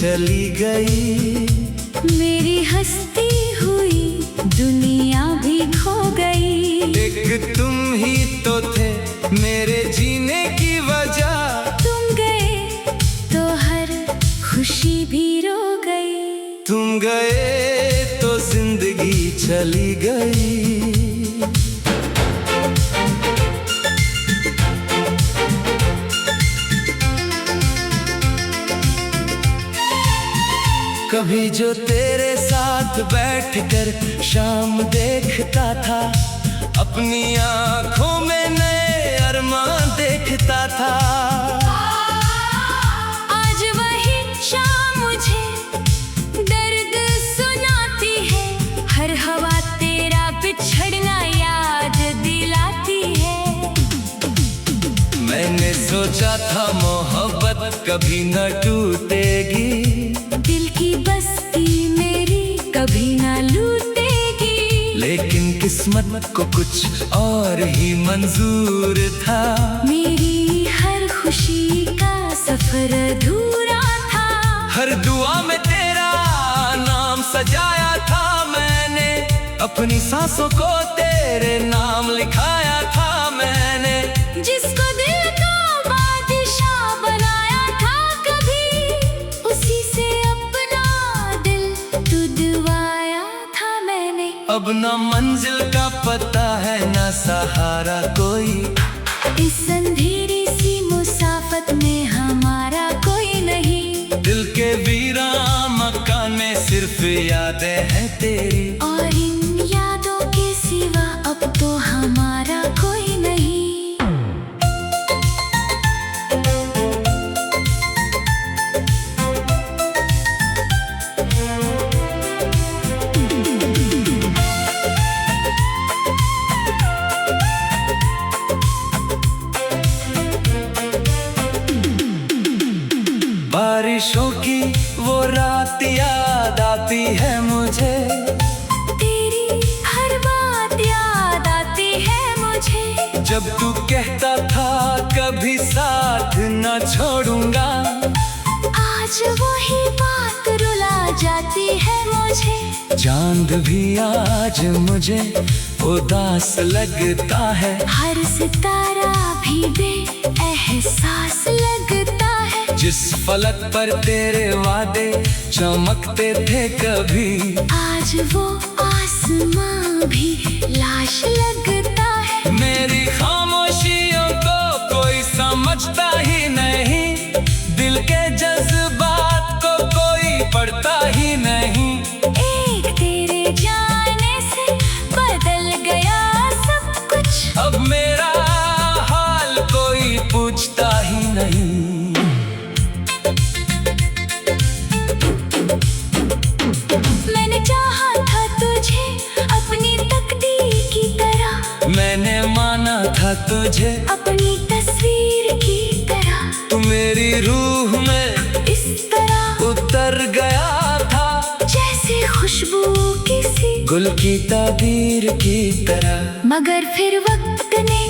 चली गई। मेरी हस्ती हुई दुनिया भी खो गई। एक तुम ही तो थे मेरे जीने की वजह। तुम गए तो हर खुशी भी रो गई। तुम गए तो जिंदगी चली गई। कभी जो तेरे साथ बैठकर शाम देखता था, अपनी आंखों में नए अरमान देखता था। आज वही शाम मुझे दर्द सुनाती है। हर हवा तेरा बिछड़ना याद दिलाती है। मैंने सोचा था मोहब्बत कभी न टूटेगी। दिल की बस्ती मेरी कभी ना लूटेगी। लेकिन किस्मत को कुछ और ही मंजूर था। मेरी हर खुशी का सफर अधूरा था। हर दुआ में तेरा नाम सजाया था मैंने। अपनी सांसों को तेरे नाम लिखाया था मैंने। जिसको दिल का बादशाह बनाया था कभी, उसी से अपना दिल तुड़वाया था मैंने। अब ना मंजिल का पता है ना सहारा कोई। इस अंधेरी सी मुसाफत में हमारा कोई नहीं। दिल के वीरान मकान में सिर्फ यादें हैं तेरी। और इन यादों के सिवा अब तो हमारा कोई नहीं। बारिशों की वो रात याद आती है मुझे। तेरी हर बात याद आती है मुझे। जब तू कहता था कभी साथ न छोड़ूंगा। आज वही बात रुला जाती है मुझे। चांद भी आज मुझे उदास लगता है। हर सितारा भी बेएहसास लगता है। जिस फलक पर तेरे वादे चमकते थे कभी, आज वो आसमां भी लाश लगता है। मेरी खामोशियों को कोई समझता ही नहीं। दिल के जज्बात को कोई पढ़ता ही नहीं। एक तेरे जाने से बदल गया सब कुछ। अब मेरा हाल कोई पूछता ही नहीं। मैंने चाहा था तुझे अपनी तकदीर की तरह। मैंने माना था तुझे अपनी तस्वीर की तरह। तू मेरी रूह में इस तरह उतर गया था, जैसे खुशबू किसी गुल की ताबीर की तरह। मगर फिर वक्त ने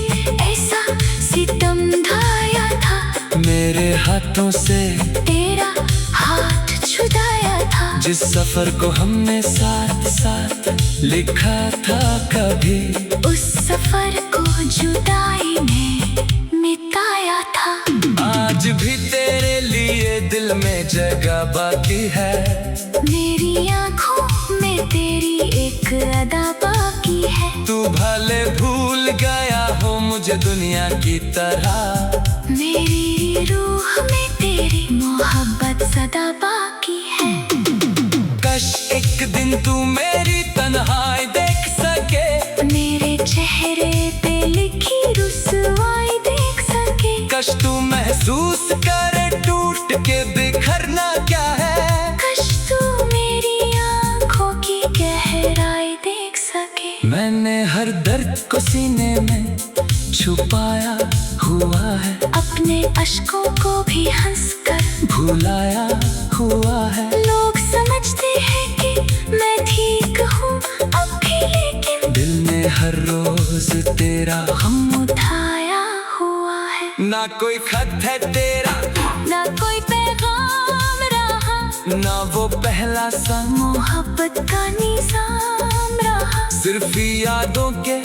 ऐसा सितम ढाया था। मेरे हाथों से तेरा हाथ छुड़ाया था। जिस सफर को हमने साथ साथ लिखा था कभी, उस सफर को जुदाई ने मिटाया था। आज भी तेरे लिए दिल में जगह बाकी है। मेरी आँखों में तेरी एक अदा बाकी है। तू भले भूल गया हो मुझे दुनिया की तरह। मेरी रूह में तेरी मोहब्बत सदा बाकी है। कश एक दिन तू मेरी तन्हाई देख सके। मेरे चेहरे पे लिखी रुसवाई देख सके। कश तू महसूस करे टूट के बिखरना क्या है। कश तू मेरी आँखों की गहराई देख सके। मैंने हर दर्द को सीने में छुपाया हुआ है। अपने अश्कों को भी हंसकर भुलाया हुआ है। लोग समझते हैं कि मैं ठीक हूँ अब भी, लेकिन दिल ने हर रोज तेरा गम उठाया हुआ है। ना कोई खत है तेरा, ना कोई पैगाम रहा। ना वो पहला सा मोहब्बत का निजाम रहा। सिर्फ यादों के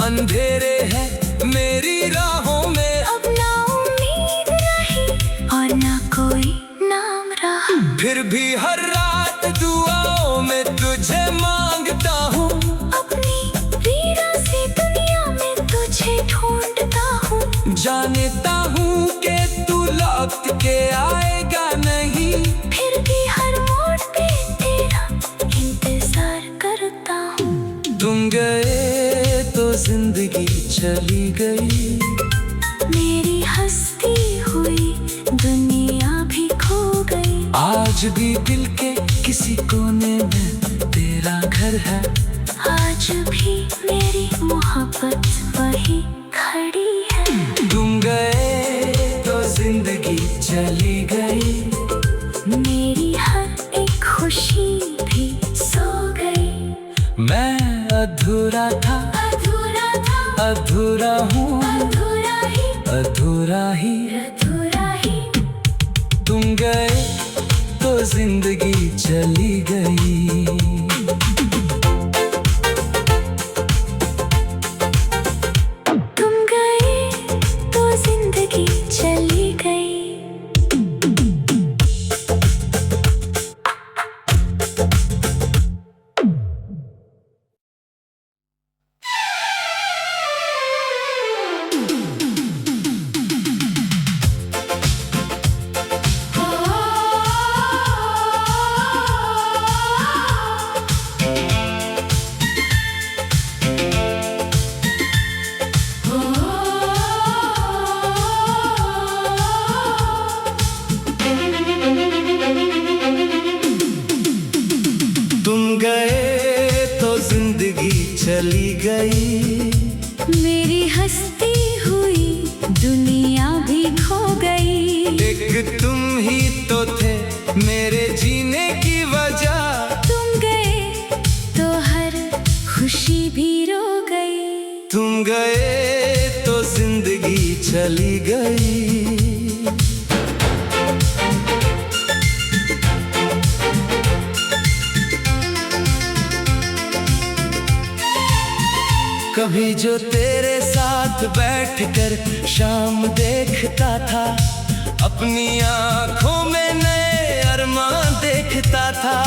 अंधेरे हैं मेरी राहों में। अब ना उम्मीद रही और ना कोई नाम रहा। फिर भी हर रात दुआओं में तुझे मांगता हूँ। अपनी पीड़ा से दुनिया में तुझे ढूंढता हूँ। जानता हूँ कि तू लौट के आएगा नहीं। फिर भी हर मोड़ पे तेरा इंतजार करता हूँ। तुम गए तो जिंदगी चली गई। मेरी हस्ती हुई दुनिया भी खो गई। आज भी दिल के किसी कोने में तेरा घर है। आज भी मेरी मोहब्बत वही खड़ी है। तुम गए तो जिंदगी चली गई। मेरी हर एक खुशी भी सो गई। मैं अधूरा था, अधूरा था, अधूरा हूँ, अधूरा ही, अधूरा ही। अधूरा ही। तुम गए तो जिंदगी चली गई। तुम गए तो जिंदगी चली गई। तुम गए तो जिंदगी चली गई। मेरी हस्ती हुई दुनिया भी खो गई। एक तुम ही तो थे मेरे जीने की वजह। तुम गए तो हर खुशी भी रो गई। तुम गए तो जिंदगी चली गई। कभी जो तेरे साथ बैठकर शाम देखता था, अपनी आंखों में नए अरमान देखता था।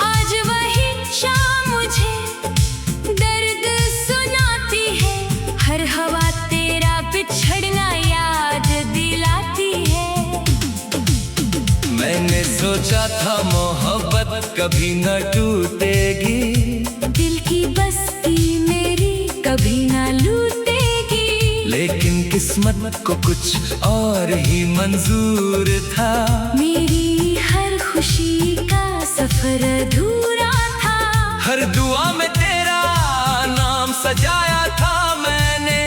आज वही शाम मुझे दर्द सुनाती है। हर हवा तेरा बिछड़ना याद दिलाती है। मैंने सोचा था मोहब्बत कभी न टूटेगी। दिल की बस्ती मेरी कभी ना लूटेगी। लेकिन किस्मत को कुछ और ही मंजूर था। मेरी हर खुशी का सफर अधूरा था। हर दुआ में तेरा नाम सजाया था मैंने।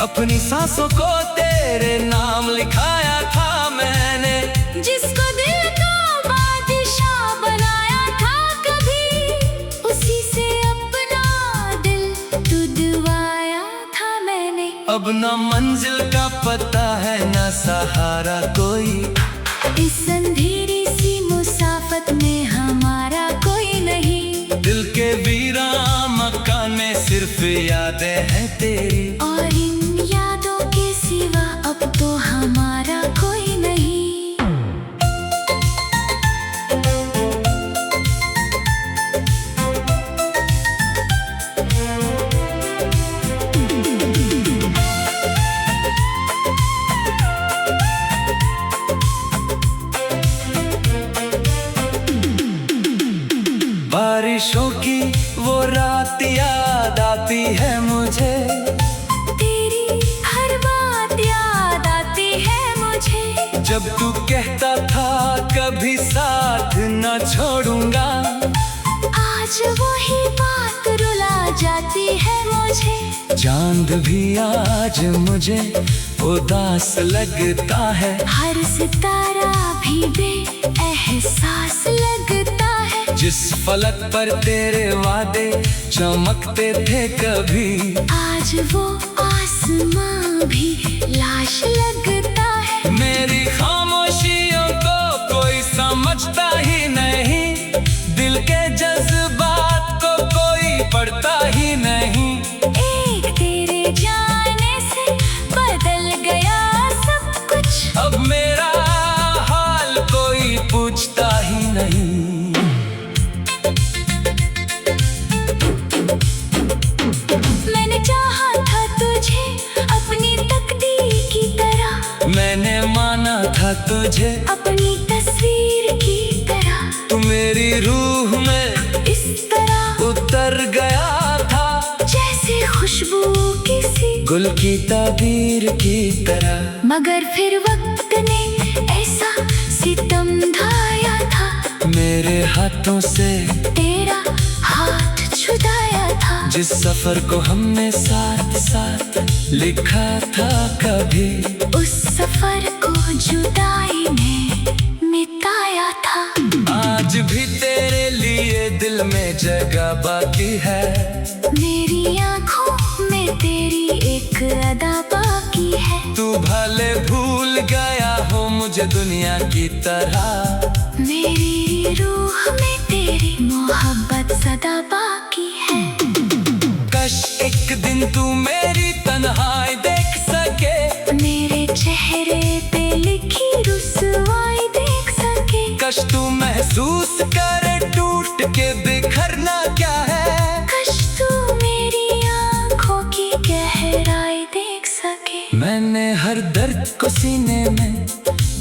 अपनी सांसों को तेरे नाम लिखाया था मैंने। जिसको दिल का बादशाह बनाया था कभी, उसी से अपना दिल तुड़वाया था मैंने। अब ना मंजिल का पता है ना सहारा कोई। इस अंधेरी सी मुसाफत में हमारा कोई नहीं। दिल के वीरा मकान में सिर्फ यादें हैं तेरी। और इन यादों के सिवा अब तो हमारा कोई नहीं। बारिशों की वो रात याद आती है मुझे। तेरी हर बात याद आती है मुझे। जब तू कहता था कभी साथ न छोड़ूंगा। आज वही बात रुला जाती है मुझे। चांद भी आज मुझे उदास लगता है। हर सितारा भी बेएहसास लगता है। जिस फलक पर तेरे वादे चमकते थे कभी, आज वो आसमां भी लाश लगता है। मेरी खामोशियों को कोई गुल की ताबीर की तरह। मगर फिर वक्त ने ऐसा सितम ढाया था, मेरे हाथों से तेरा हाथ छुड़ाया था। जिस सफर को हमने साथ साथ लिखा था कभी, उस सफर को जुदाई ने मिटाया था। आज भी तेरे लिए दिल में जगह बाकी है। मेरी आँखों में तेरी एक अदा बाकी है। तू भले भूल गया हो मुझे दुनिया की तरह, मेरी रूह में तेरी मोहब्बत सदा बाकी है। कश एक दिन तू मेरी तन्हाई देख सके, मेरे चेहरे पे लिखी रुसवाई देख सके। कश तू महसूस करे टूट के बिखरना क्या है। कश तू मेरी आँखों की गहराई देख सके। मैंने हर दर्द को सीने में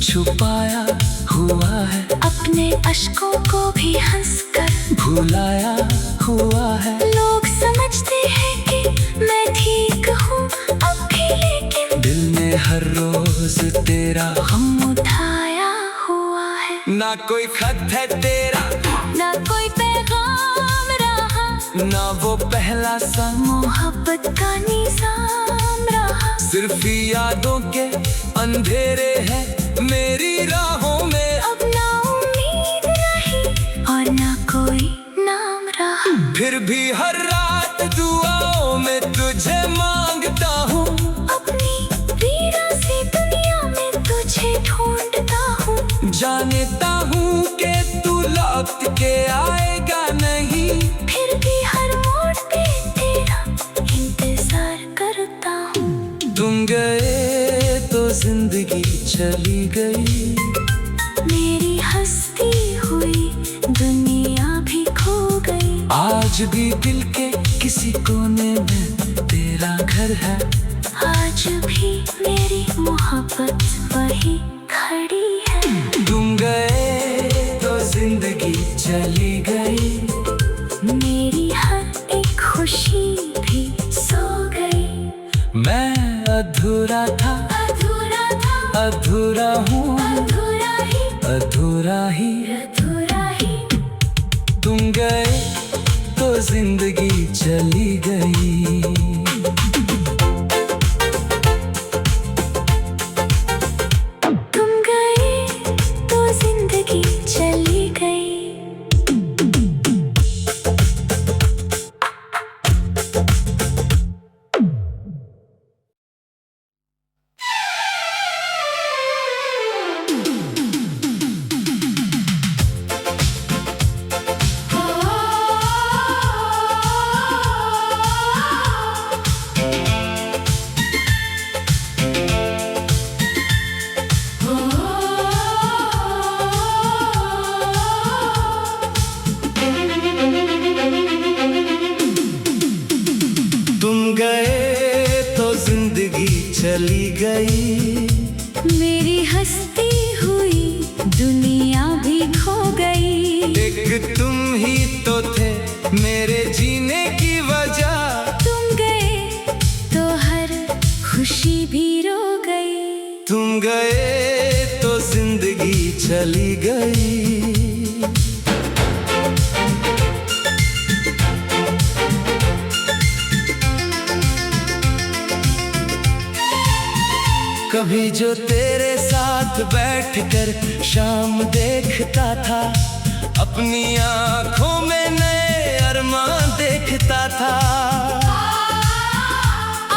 छुपाया हुआ है, अपने अश्कों को भी हंसकर भुलाया हुआ है। लोग समझते हैं कि मैं ठीक हूँ अब भी, लेकिन दिल ने हर रोज तेरा हम उठाया हुआ है। ना कोई खत है तेरा, ना कोई पैगाम रहा, ना वो पहला सा मोहब्बत का निजाम रहा। सिर्फ यादों के अंधेरे हैं मेरी राहों में। अब ना उम्मीद रही और ना कोई नाम रहा। फिर भी हर रात दुआओं में तुझे मांगता हूँ, अपनी वीरा सी दुनिया में तुझे ढूंढता हूँ। जानता हूँ कि तू लौट के आएगा नहीं, फिर भी हर मोड़ पे तेरा इंतजार करता हूँ। तुम गए तो जिंदगी चली गई, मेरी हस्ती हुई दुनिया भी खो गई। आज भी दिल के किसी कोने में तेरा घर है। आज भी मेरी मोहब्बत वही खड़ी है। तुम गए तो जिंदगी चली गई, मेरी हर एक खुशी भी सो गई। मैं अधूरा था, अधूरा था, अधूरा हूँ, अधूरा ही, अधूरा ही। अधूरा ही। तुम गए तो जिंदगी चली गई। तुम गए तो जिंदगी चली गई। तुम गए तो जिंदगी चली गई, मेरी हस्ती हुई दुनिया भी खो गई। एक तुम ही तो थे मेरे जीने की वजह। तुम गए तो हर खुशी भी रो गई। तुम गए तो जिंदगी चली गई। कभी जो तेरे साथ बैठकर शाम देखता था, अपनी आंखों में नए अरमान देखता था।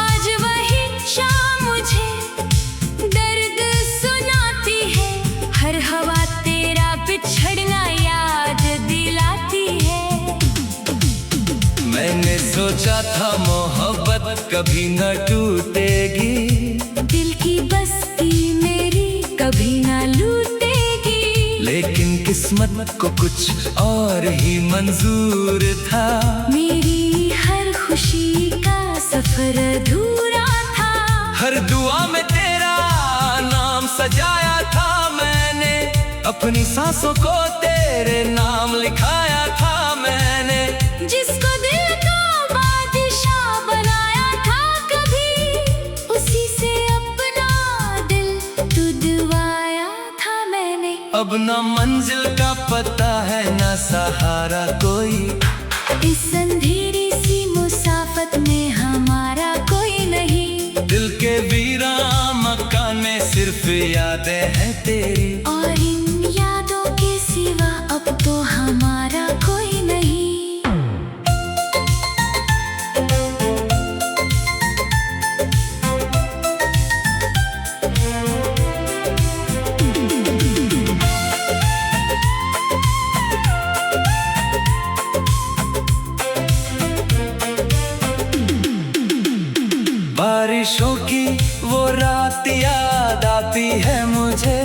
आज वही शाम मुझे दर्द सुनाती है, हर हवा तेरा बिछड़ना याद दिलाती है। मैंने सोचा था मोहब्बत कभी न टूटेगी, दिल की बस्ती मेरी कभी ना लूटेगी। लेकिन किस्मत को कुछ और ही मंजूर था। मेरी हर खुशी का सफर अधूरा था। हर दुआ में तेरा नाम सजाया था मैंने, अपनी सांसों को तेरे नाम लिखाया था मैंने। जिसको दिल का बादशाह बनाया था कभी, अब ना मंजिल का पता है ना सहारा कोई। इस अंधेरी सी मुसाफत में हमारा कोई नहीं। दिल के वीरा मकान में सिर्फ यादें हैं तेरी। और इन यादों के सिवा अब तो हमारा कोई नहीं। बारिशों की वो रात याद आती है मुझे।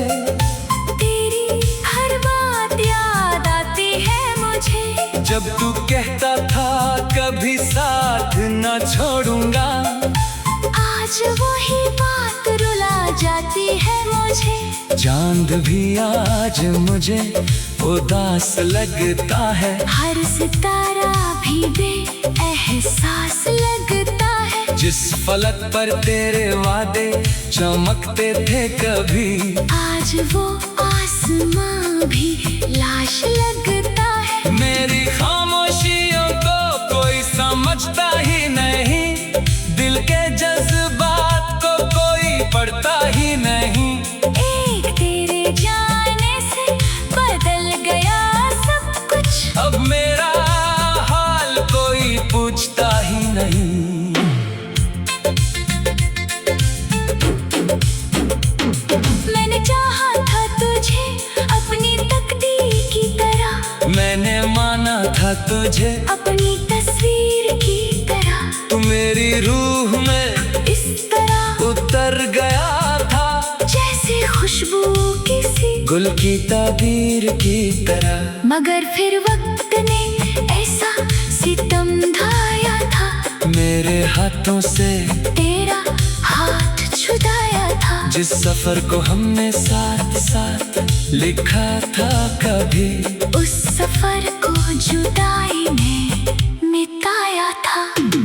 तेरी हर बात याद आती है मुझे। जब तू कहता था कभी साथ न छोड़ूंगा, आज वही बात रुला जाती है मुझे। चांद भी आज मुझे उदास लगता है। हर सितारा भी बेएहसास लगता है। जिस फलक पर तेरे वादे चमकते थे कभी, आज वो आसमां भी लाश लगता है। मेरी खामोशियों को कोई समझता ही नहीं। दिल के जज्बात को कोई पढ़ता ही नहीं। एक तेरे जाने से बदल गया सब कुछ। अब मेरा हाल कोई पूछता ही नहीं। मैंने चाहा था तुझे अपनी तकदीर की तरह। मैंने माना था तुझे अपनी तस्वीर की तरह। तू मेरी रूह में इस तरह उतर गया था, जैसे खुशबू किसी गुल की ताबीर की तरह। मगर फिर वक्त ने ऐसा सितम ढाया था। मेरे हाथों से तेरा हाथ छुड़ाया था। जिस सफर को हमने साथ साथ लिखा था कभी, उस सफर को जुदाई ने मिटाया था।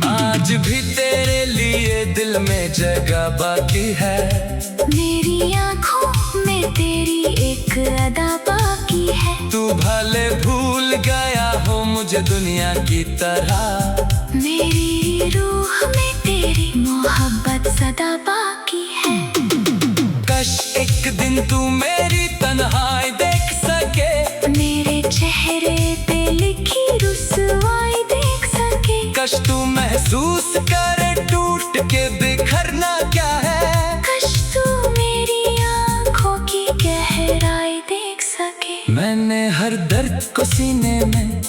आज भी तेरे लिए दिल में जगह बाकी है। मेरी आँखों में तेरी एक अदा बाकी है। तू भले भूल गया हो मुझे दुनिया की तरह, मेरी रूह में तेरी मोहब्बत सदा बाकी है। कश एक दिन तू मेरी तन्हाई देख सके, मेरे चेहरे पे लिखी रुसवाई देख सके। कश तू महसूस करे टूट के बिखरना क्या है। कश तू मेरी आँखों की गहराई देख सके। मैंने हर दर्द को सीने में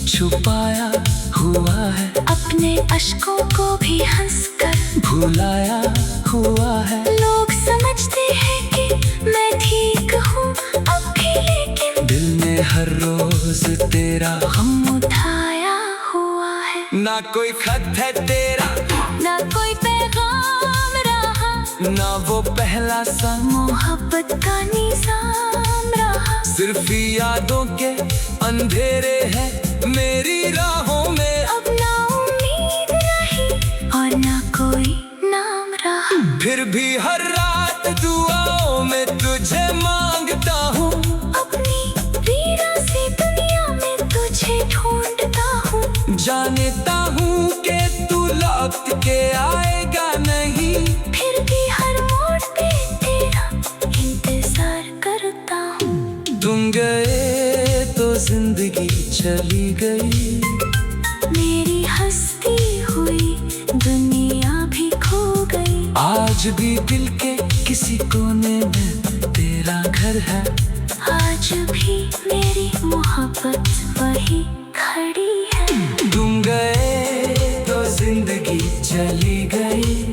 छुपाया हुआ है। अपने अश्कों को भी हंसकर भुलाया हुआ है। लोग समझते हैं कि मैं ठीक हूँ अब भी, लेकिन दिल ने हर रोज तेरा गम उठाया हुआ है। ना कोई खत है तेरा, ना कोई पैगाम रहा, ना वो पहला सा मोहब्बत का निजाम रहा। सिर्फ यादों के अंधेरे हैं मेरी राहों में। अब ना उम्मीद रही और ना कोई नाम रहा। फिर भी हर रात दुआओं में तुझे मांगता हूँ। अपनी वीरा सी दुनिया में तुझे ढूंढता हूँ। जानता हूँ कि तू लौट के आएगा नहीं। फिर भी हर मोड़ पे तेरा इंतजार करता हूँ। तुम गए तो जिंदगी चली गई। मेरी हस्ती हुई दुनिया भी खो गई। आज भी दिल के किसी कोने में तेरा घर है। आज भी मेरी मोहब्बत वही खड़ी है। तुम गए तो जिंदगी चली गई।